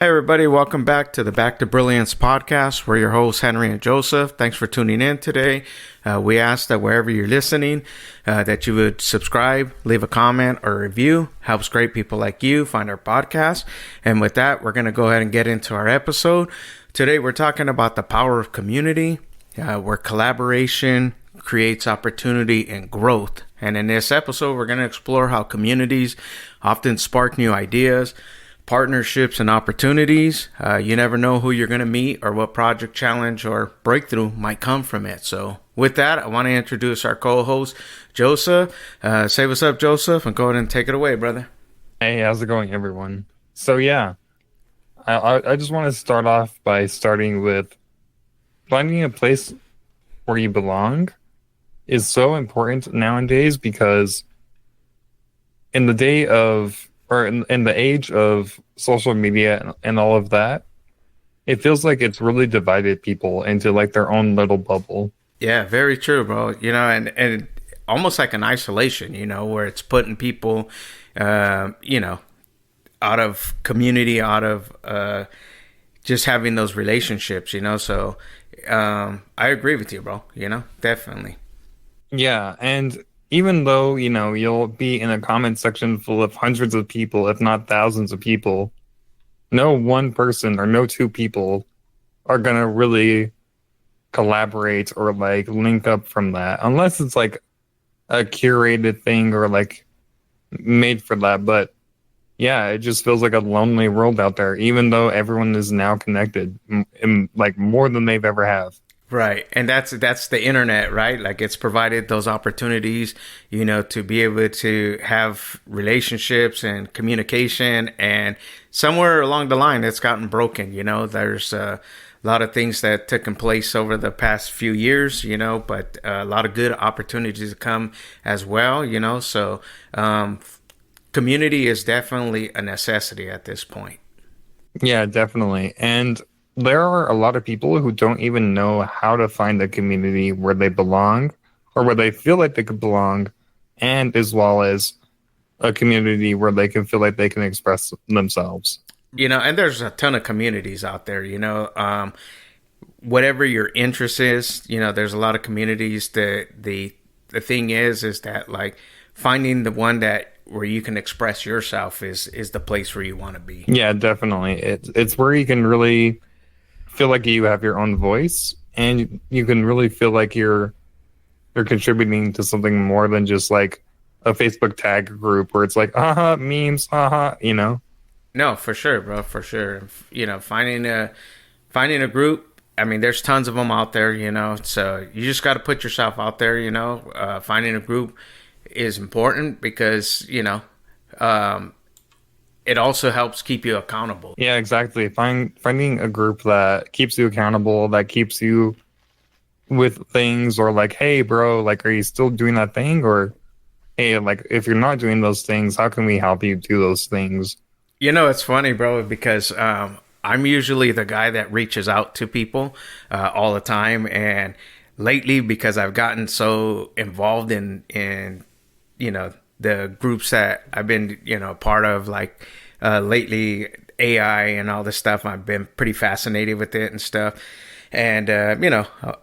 Hey everybody, welcome back to the Back to Brilliance podcast. We're your hosts, Henry and Joseph. Thanks for tuning in today. We ask that wherever you're listening, that you would subscribe, leave a comment or review. Helps great people like you find our podcast. And with that, we're going to go ahead and get into our episode. Today, we're talking about the power of community, where collaboration creates opportunity and growth. And in this episode, we're going to explore how communities often spark new ideas, partnerships, and opportunities. You never know who you're going to meet or what project, challenge, or breakthrough might come from it. So with that, I want to introduce our co-host, Joseph. Say what's up, Joseph, and go ahead and take it away, brother. Hey, how's it going, everyone? So yeah, I just want to start off by starting with finding a place where you belong is so important nowadays because in the day of or in the age of social media and all of that, it feels like it's really divided people into like their own little bubble. Yeah, very true, bro. And almost like an isolation, where it's putting people, out of community, out of just having those relationships, So I agree with you, bro, definitely. Yeah, and even though, you'll be in a comment section full of hundreds of people, if not thousands of people, no one person or no two people are gonna really collaborate or like link up from that unless it's like a curated thing or like made for that. But yeah, it just feels like a lonely world out there, even though everyone is now connected in like more than they've ever have. Right. And that's the internet, right? Like it's provided those opportunities, to be able to have relationships and communication, and somewhere along the line it's gotten broken, there's a lot of things that took place over the past few years, but a lot of good opportunities to come as well, so community is definitely a necessity at this point. Yeah, definitely. And there are a lot of people who don't even know how to find a community where they belong or where they feel like they could belong, and as well as a community where they can feel like they can express themselves. And there's a ton of communities out there, whatever your interest is, there's a lot of communities. The thing is that like finding the one that where you can express yourself is the place where you want to be. Yeah, definitely. It's where you can really feel like you have your own voice, and you can really feel like you're contributing to something more than just like a Facebook tag group where it's like memes, No, for sure, bro, for sure. Finding a group. I mean, there's tons of them out there, So you just got to put yourself out there, Finding a group is important because it also helps keep you accountable. Yeah, exactly. Finding a group that keeps you accountable, that keeps you with things, or like, hey, bro, like, are you still doing that thing? Or hey, like, if you're not doing those things, how can we help you do those things? It's funny, bro, because I'm usually the guy that reaches out to people all the time, and lately, because I've gotten so involved in the groups that I've been part of, like lately AI and all this stuff, I've been pretty fascinated with it and stuff, and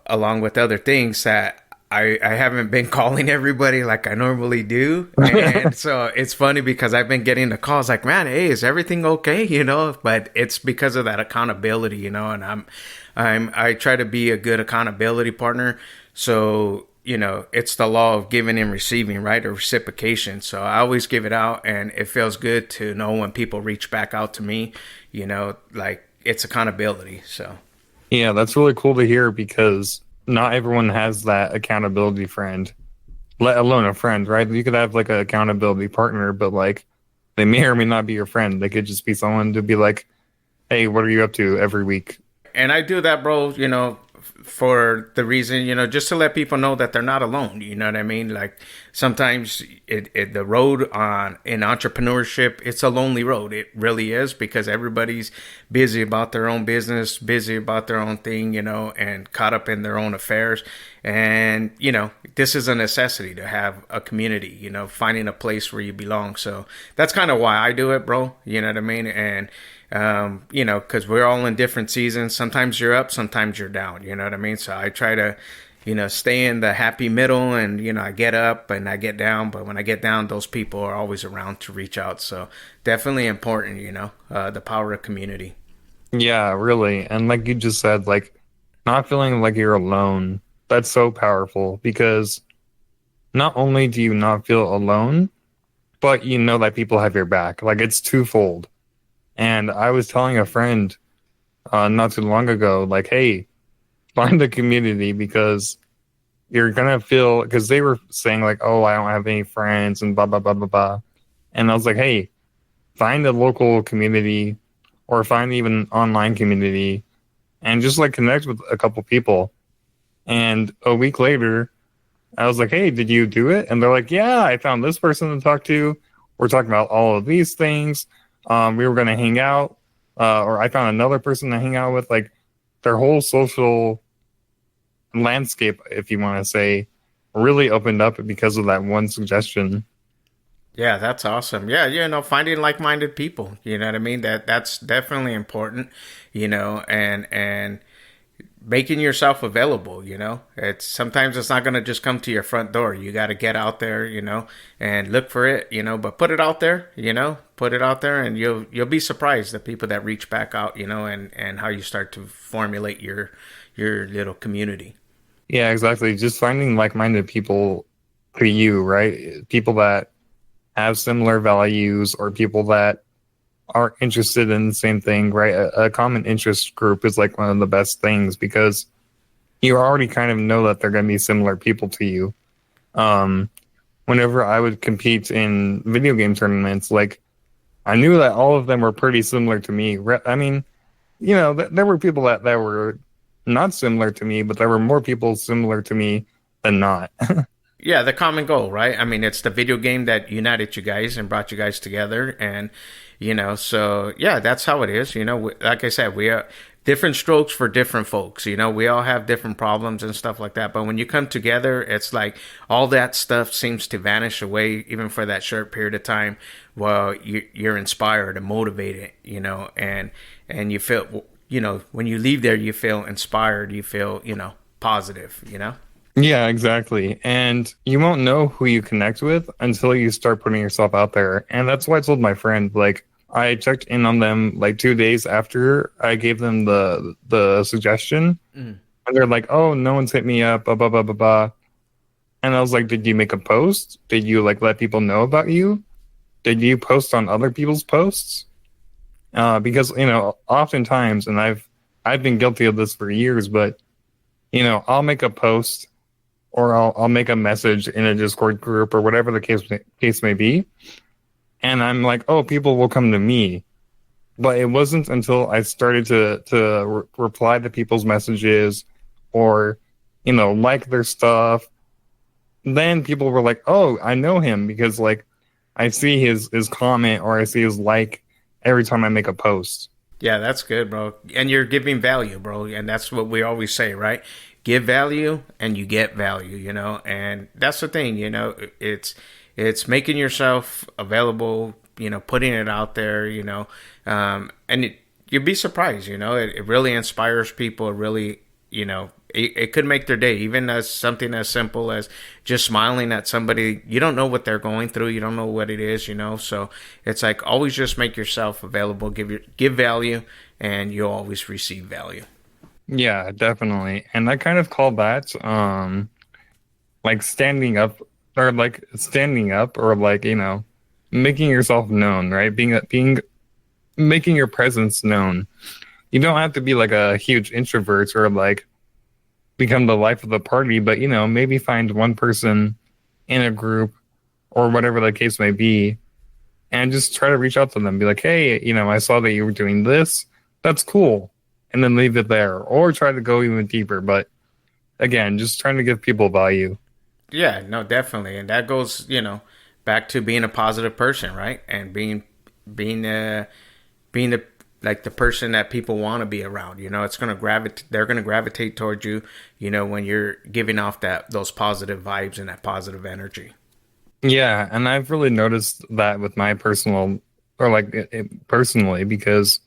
along with other things that I haven't been calling everybody like I normally do. And so it's funny because I've been getting the calls like, man, hey, is everything okay? But it's because of that accountability, and I try to be a good accountability partner. So, it's the law of giving and receiving, right? Or reciprocation. So I always give it out, and it feels good to know when people reach back out to me, like it's accountability. So. Yeah, that's really cool to hear because not everyone has that accountability friend, let alone a friend, right? You could have like an accountability partner, but like they may or may not be your friend. They could just be someone to be like, hey, what are you up to every week? And I do that, bro, for the reason, just to let people know that they're not alone. You know what I mean? Like sometimes the road in entrepreneurship, it's a lonely road. It really is, because everybody's busy about their own business, busy about their own thing, and caught up in their own affairs. And, this is a necessity to have a community, finding a place where you belong. So that's kind of why I do it, bro. You know what I mean? And because we're all in different seasons. Sometimes you're up, sometimes you're down. You know what I mean? So I try to, stay in the happy middle, and I get up and I get down. But when I get down, those people are always around to reach out. So definitely important. The power of community. Yeah, really. And like you just said, like not feeling like you're alone, that's so powerful because not only do you not feel alone, but you know that people have your back. Like it's twofold. And I was telling a friend not too long ago, like, hey, find a community because you're gonna feel because they were saying like, oh, I don't have any friends and blah blah blah blah blah. And I was like, hey, find a local community or find even an online community and just like connect with a couple people. And a week later, I was like, hey, did you do it? And they're like, yeah, I found this person to talk to. We're talking about all of these things. We were going to hang out, or I found another person to hang out with. Like their whole social landscape, if you want to say, really opened up because of that one suggestion. Yeah, that's awesome. Yeah, finding like-minded people. You know what I mean? That's definitely important. And making yourself available. It's sometimes it's not going to just come to your front door. You got to get out there. And look for it. But put it out there. Put it out there, and you'll be surprised the people that reach back out. And how you start to formulate your little community. Yeah, exactly. Just finding like-minded people to you, right? People that have similar values or people that are interested in the same thing, right? A common interest group is like one of the best things because you already kind of know that they're going to be similar people to you. Um, Whenever I would compete in video game tournaments, like I knew that all of them were pretty similar to me. I mean, there were people that were not similar to me, but there were more people similar to me than not. Yeah, the common goal, right? I mean, it's the video game that united you guys and brought you guys together, and so yeah, that's how it is. Like I said, we are different strokes for different folks. We all have different problems and stuff like that. But when you come together, it's like all that stuff seems to vanish away, even for that short period of time. While you're inspired and motivated, and you feel, when you leave there, you feel inspired. You feel, positive. Yeah, exactly. And you won't know who you connect with until you start putting yourself out there. And that's why I told my friend, like, I checked in on them like 2 days after I gave them the suggestion. Mm. And they're like, oh, no one's hit me up, blah, blah, blah, blah, blah. And I was like, did you make a post? Did you like let people know about you? Did you post on other people's posts? Because, oftentimes, and I've been guilty of this for years, but, I'll make a post or I'll make a message in a Discord group or whatever the case may be. And I'm like, oh, people will come to me. But it wasn't until I started to reply to people's messages or, like their stuff. Then people were like, oh, I know him because like I see his comment or I see his like every time I make a post. Yeah, that's good, bro. And you're giving value, bro. And that's what we always say, right? Give value and you get value, And that's the thing, it's making yourself available, putting it out there, and you'd be surprised, it really inspires people. It really, it could make their day, even as something as simple as just smiling at somebody. You don't know what they're going through. You don't know what it is, So it's like always just make yourself available, give value, and you'll always receive value. Yeah, definitely. And I kind of call that like standing up or like, making yourself known, right? Making your presence known. You don't have to be like a huge introvert or like become the life of the party, but maybe find one person in a group or whatever the case may be and just try to reach out to them. Be like, hey, I saw that you were doing this. That's cool. And then leave it there or try to go even deeper. But again, just trying to give people value. Yeah, no, definitely. And that goes, back to being a positive person, right? And being the like the person that people want to be around. It's going to gravitate. They're going to gravitate towards you. When you're giving off those positive vibes and that positive energy. Yeah, and I've really noticed that with my personal, or like personally, because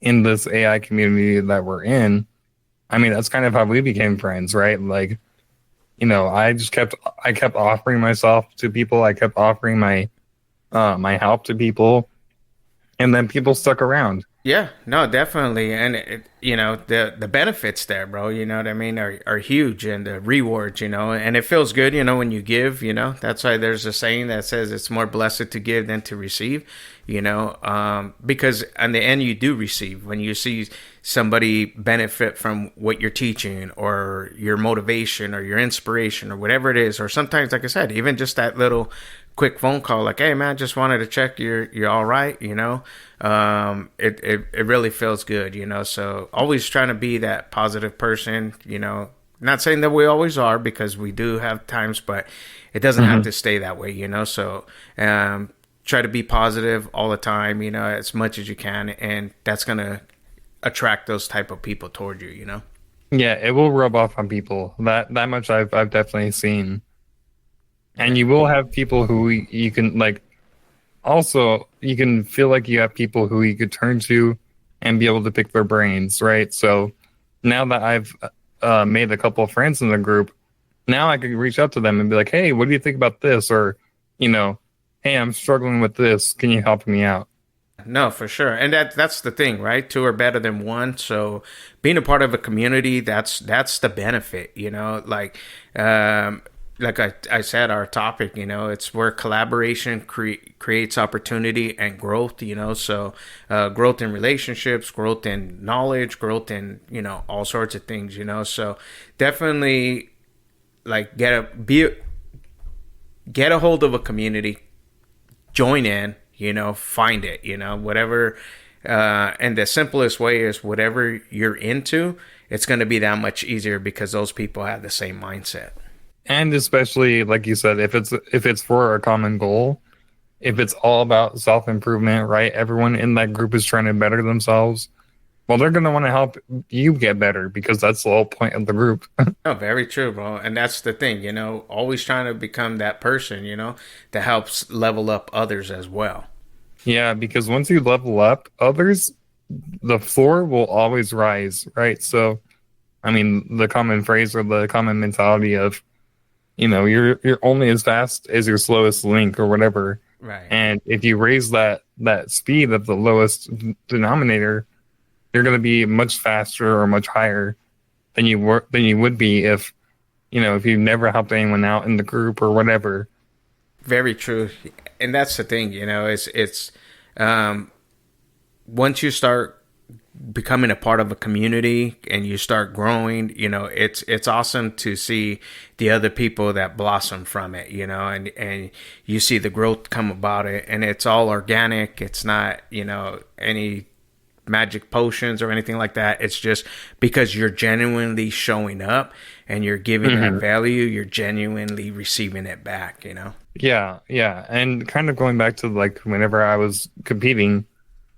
in this AI community that we're in, I mean, that's kind of how we became friends, right? Like, I kept offering myself to people. I kept offering my help to people, and then people stuck around. Yeah, no, definitely, and the benefits there, bro. You know what I mean, are huge, and the rewards, and it feels good, when you give. That's why there's a saying that says it's more blessed to give than to receive. Because in the end, you do receive when you see somebody benefit from what you're teaching, or your motivation, or your inspiration, or whatever it is, or sometimes, like I said, even just that little quick phone call, like, hey man, just wanted to check you're all right. It really feels good, so always trying to be that positive person. Not saying that we always are, because we do have times, but it doesn't have Hmm. to stay that way. So try to be positive all the time, as much as you can, and that's gonna attract those type of people toward you. Yeah, it will rub off on people. That much I've definitely seen. And Yeah. you will have people who you can like. Also, you can feel like you have people who you could turn to and be able to pick their brains, right? So now that I've made a couple of friends in the group, now I can reach out to them and be like, "Hey, what do you think about this?" Or, you know, "Hey, I'm struggling with this. Can you help me out?" No, for sure. And that's the thing, right? Two are better than one. So being a part of a community, that's the benefit, like I said, our topic, it's where collaboration creates opportunity and growth, so growth in relationships, growth in knowledge, growth in, all sorts of things, so definitely like get a hold of a community, join in, find it, whatever. And the simplest way is whatever you're into, it's going to be that much easier because those people have the same mindset. And especially, like you said, if it's for a common goal, if it's all about self improvement, right? Everyone in that group is trying to better themselves. Well, they're going to want to help you get better because that's the whole point of the group. Oh, very true, bro. And that's the thing, always trying to become that person, that helps level up others as well. Yeah, because once you level up others, the floor will always rise, right? So, I mean, the common phrase or the common mentality of, you're only as fast as your slowest link or whatever. Right. And if you raise that speed of the lowest denominator, you're going to be much faster or much higher than you would be if you never helped anyone out in the group or whatever. Very true. And that's the thing, um, once you start becoming a part of a community and you start growing, it's awesome to see the other people that blossom from it, and you see the growth come about it, and it's all organic. It's not, any magic potions or anything like that. It's just because you're genuinely showing up and you're giving that Hmm. value, you're genuinely receiving it back. Yeah, yeah. And kind of going back to like whenever I was competing,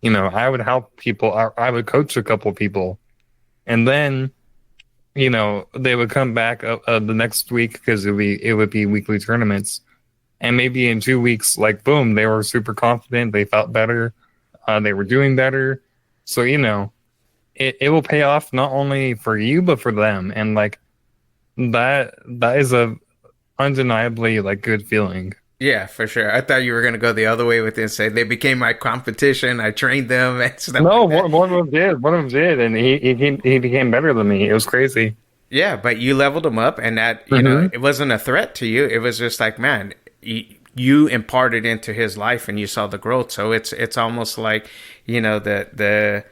I would help people. I would coach a couple of people, and then they would come back the next week because it would be weekly tournaments, and maybe in 2 weeks, like boom, they were super confident. They felt better. They were doing better. So it will pay off not only for you but for them, and like that is a undeniably like good feeling. Yeah, for sure. I thought you were gonna go the other way with it and say they became my competition. I trained them and stuff No, like that. one of them did. One of them did, and he became better than me. It was crazy. Yeah, but you leveled them up, and that Hmm. it wasn't a threat to you. It was just like, man, you imparted into his life, and you saw the growth. So it's almost like, the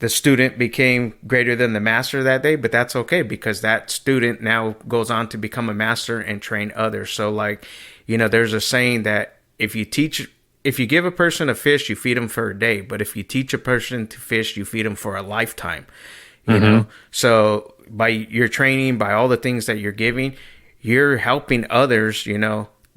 student became greater than the master that day, but that's okay because that student now goes on to become a master and train others. So like, there's a saying that if you give a person a fish, you feed them for a day, but if you teach a person to fish, you feed them for a lifetime. Hmm. So by your training, by all the things that you're giving, you're helping others,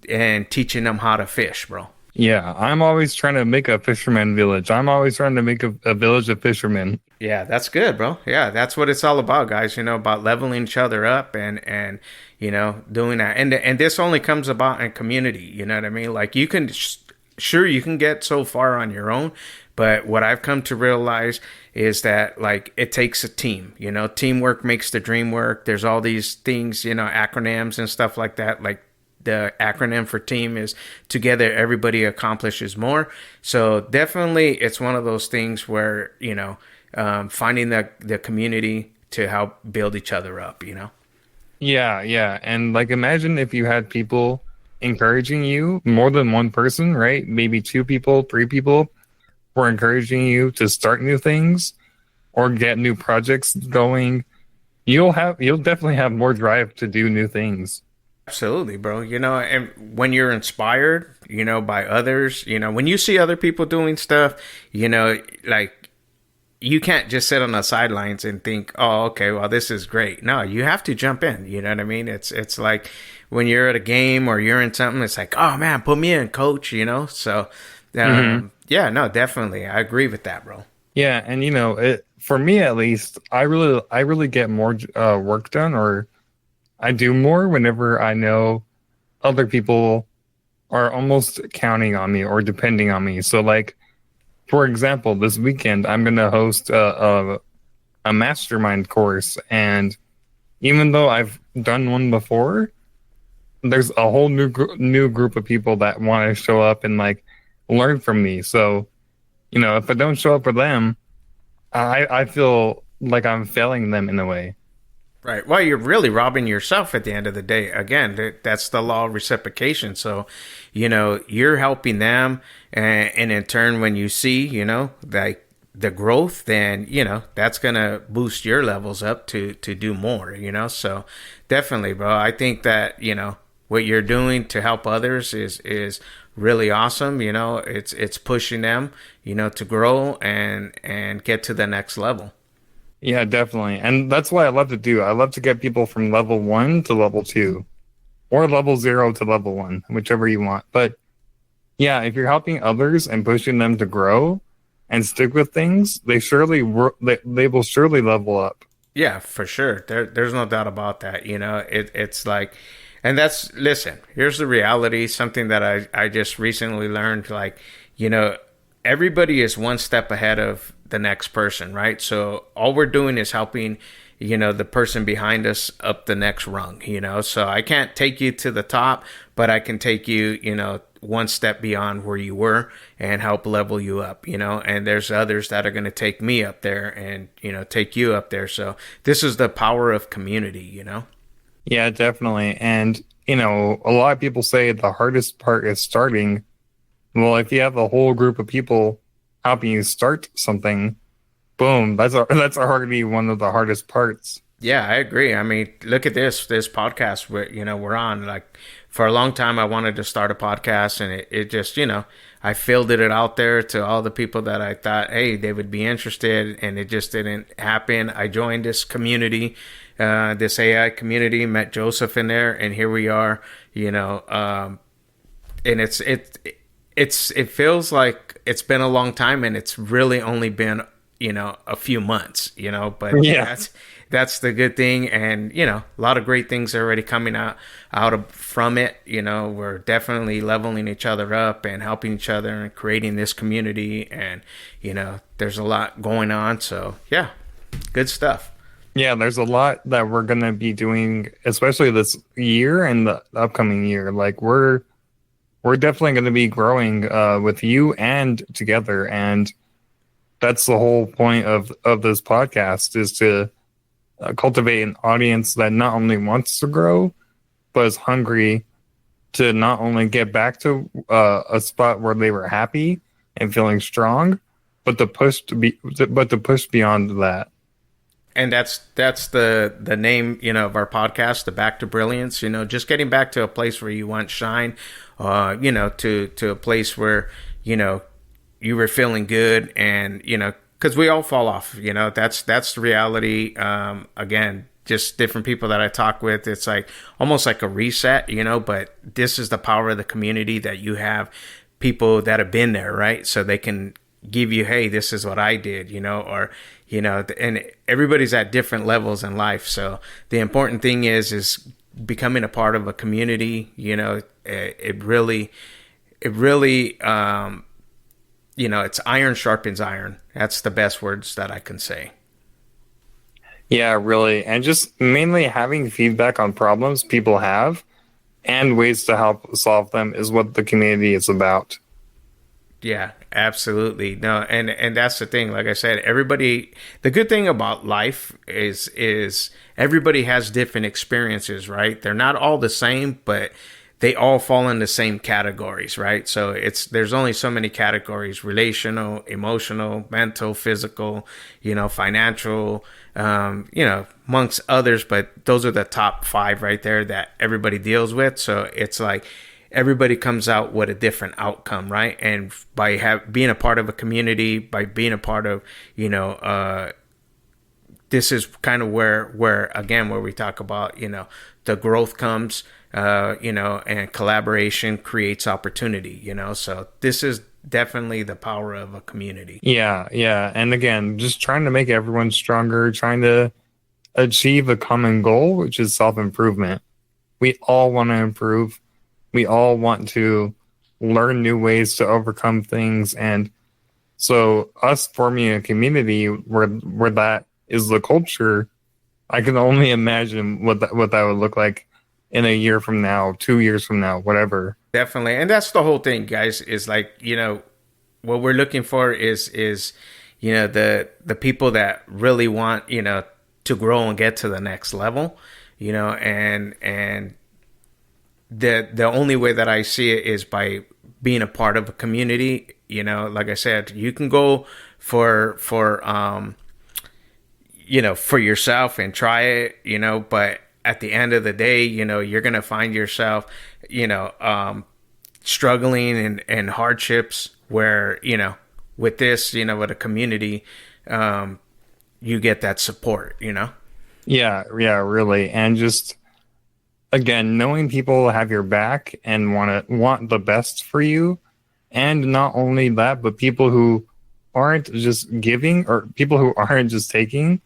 and teaching them how to fish, bro. Yeah, I'm always trying to make a fisherman village. I'm always trying to make a village of fishermen. Yeah, that's good, bro. Yeah, that's what it's all about, guys. About leveling each other up and doing that. And this only comes about in community. You know what I mean? Like you can sure you can get so far on your own, But what I've come to realize is that like it takes a team, teamwork makes the dream work. There's all these things, acronyms and stuff like that. Like the acronym for team is together, everybody accomplishes more. So definitely it's one of those things where, finding the community to help build each other up. Yeah, yeah. And like imagine if you had people encouraging you, more than one person, right? Maybe two people, three people were encouraging you to start new things or get new projects going. You'll definitely have more drive to do new things. Absolutely, bro. And when you're inspired, by others, when you see other people doing stuff, like you can't just sit on the sidelines and think, "Oh, okay, well, this is great." No, you have to jump in. You know what I mean? It's like when you're at a game or you're in something, it's like, "Oh man, put me in, coach." So, yeah, no, definitely, I agree with that, bro. Yeah, and for me at least, I really get more work done, or I do more whenever I know other people are almost counting on me or depending on me. So, like, for example, this weekend I'm gonna host a mastermind course, and even though I've done one before, there's a whole new group of people that want to show up and like learn from me. So, if I don't show up for them, I feel like I'm failing them in a way. Right. Well, you're really robbing yourself at the end of the day. Again, that's the law of reciprocation. So, you're helping them. And in turn, when you see, like the growth, then, that's going to boost your levels up to do more. So definitely, bro. I think that, what you're doing to help others is really awesome. It's pushing them, to grow and get to the next level. Yeah, definitely. And that's what I love to do. I love to get people from level 1 to level 2 or level 0 to level 1, whichever you want. But yeah, if you're helping others and pushing them to grow and stick with things, they will surely level up. Yeah, for sure. There's no doubt about that. It's like, and listen, here's the reality, something that I just recently learned, like, everybody is one step ahead of the next person, right? So all we're doing is helping, the person behind us up the next rung. So I can't take you to the top, but I can take you, one step beyond where you were and help level you up, and there's others that are going to take me up there and, take you up there. So this is the power of community. Yeah, definitely. And, a lot of people say the hardest part is starting. Well, if you have a whole group of people helping you start something, boom, that's already one of the hardest parts. Yeah, I agree. I mean, look at this podcast we're on. Like for a long time, I wanted to start a podcast, and it just, I fielded it out there to all the people that I thought, hey, they would be interested, and it just didn't happen. I joined this community, this AI community, met Joseph in there, and here we are. And it feels like it's been a long time, and it's really only been a few months, but Yeah. that's the good thing. And a lot of great things are already coming from it. We're definitely leveling each other up and helping each other and creating this community, and there's a lot going on. So yeah, good stuff. Yeah, there's a lot that we're gonna be doing, especially this year and the upcoming year. Like we're definitely gonna be growing with you and together, and that's the whole point of this podcast, is to cultivate an audience that not only wants to grow, but is hungry to not only get back to a spot where they were happy and feeling strong, but to push beyond that. And that's the name, of our podcast, the Back to Brilliance. Just getting back to a place where you once shine, to a place where you were feeling good, and because we all fall off. That's the reality. Again, just different people that I talk with, it's like almost like a reset. But this is the power of the community, that you have people that have been there, right? So they can give you, hey, this is what I did, or and everybody's at different levels in life. So the important thing is becoming a part of a community. It really it's iron sharpens iron. That's the best words that I can say. Yeah, really. And just mainly having feedback on problems people have and ways to help solve them is what the community is about. Yeah, absolutely. No, and that's the thing. Like I said, everybody. The good thing about life is everybody has different experiences, right? They're not all the same, but they all fall in the same categories, right? So there's only so many categories: relational, emotional, mental, physical, financial, amongst others. But those are the top five right there that everybody deals with. So it's like everybody comes out with a different outcome, right? And by being a part of a community, by being a part of, this is kind of where again, where we talk about, the growth comes, and collaboration creates opportunity, so this is definitely the power of a community. Yeah, yeah. And again, just trying to make everyone stronger, trying to achieve a common goal, which is self-improvement. We all want to improve. We all want to learn new ways to overcome things. And so us forming a community where that is the culture, I can only imagine what that would look like in a year from now, 2 years from now, whatever. Definitely. And that's the whole thing, guys, is like, what we're looking for is the people that really want, to grow and get to the next level, and the only way that I see it is by being a part of a community. Like I said, you can go for for yourself and try it, but at the end of the day, you're gonna find yourself, struggling and hardships where, with this, with a community, you get that support. Yeah, yeah, really. And just again, knowing people have your back and want the best for you, and not only that, but people who aren't just giving or people who aren't just taking,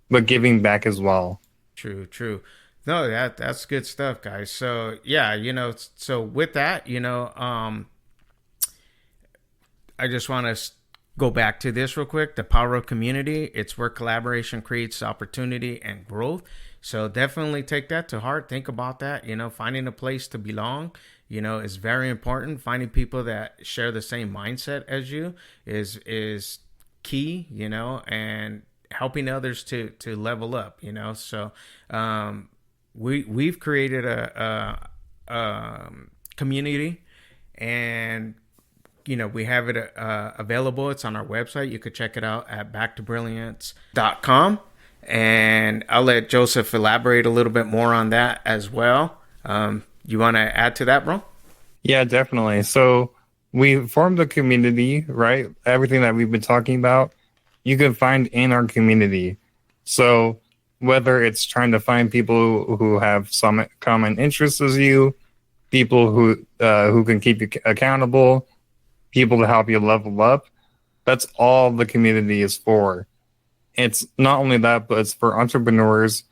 but giving back as well. True, true. No, that's good stuff, guys. So yeah, so with that, I just want to go back to this real quick. The power of community. It's where collaboration creates opportunity and growth. So definitely take that to heart. Think about that. Finding a place to belong, is very important. Finding people that share the same mindset as you is key, and helping others to level up, So we've created a community, and we have it available. It's on our website. You could check it out at backtobrilliance.com. And I'll let Joseph elaborate a little bit more on that as well. You want to add to that, bro? Yeah, definitely. So we formed a community, right? Everything that we've been talking about, you can find in our community. So whether it's trying to find people who have some common interests as you, people who can keep you accountable, people to help you level up, that's all the community is for. It's not only that, but it's for entrepreneurs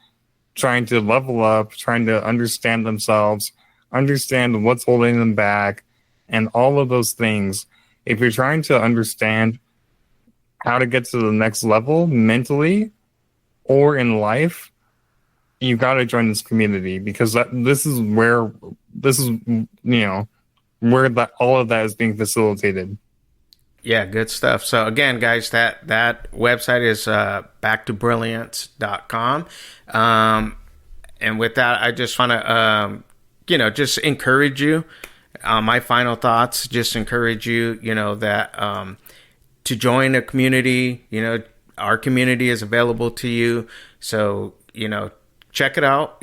trying to level up, trying to understand themselves, understand what's holding them back, and all of those things. If you're trying to understand how to get to the next level mentally or in life, you got to join this community, because this is where that all of that is being facilitated. Yeah, good stuff. So again, guys, that website is backtobrilliance.com. And with that, I just want to, just encourage you. My final thoughts, just encourage you, that to join a community. Our community is available to you. So, check it out,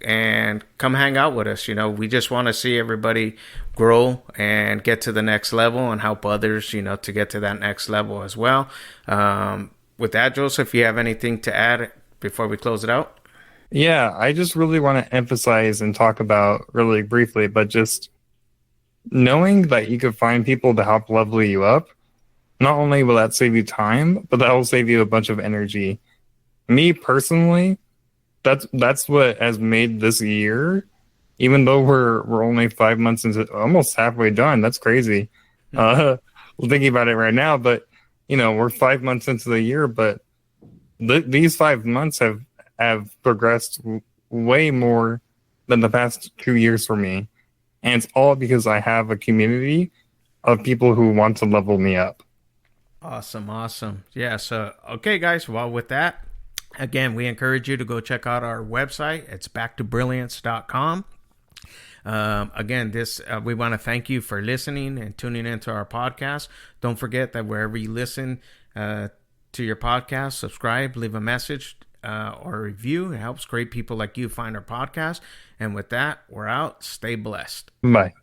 and come hang out with us. We just want to see everybody grow and get to the next level and help others, to get to that next level as well. With that, Joseph, you have anything to add before we close it out? Yeah, I just really want to emphasize and talk about really briefly, but just knowing that you could find people to help level you up, not only will that save you time, but that will save you a bunch of energy. Me personally, that's what has made this year, even though we're only 5 months into, almost halfway done. That's crazy. thinking about it right now, but we're 5 months into the year, but these 5 months have progressed way more than the past 2 years for me, and it's all because I have a community of people who want to level me up. Awesome, awesome. Yeah, so okay guys, well with that, again, we encourage you to go check out our website. It's backtobrilliance.com. Again, this we want to thank you for listening and tuning into our podcast. Don't forget that wherever you listen to your podcast, subscribe, leave a message or a review. It helps great people like you find our podcast. And with that, we're out. Stay blessed. Bye.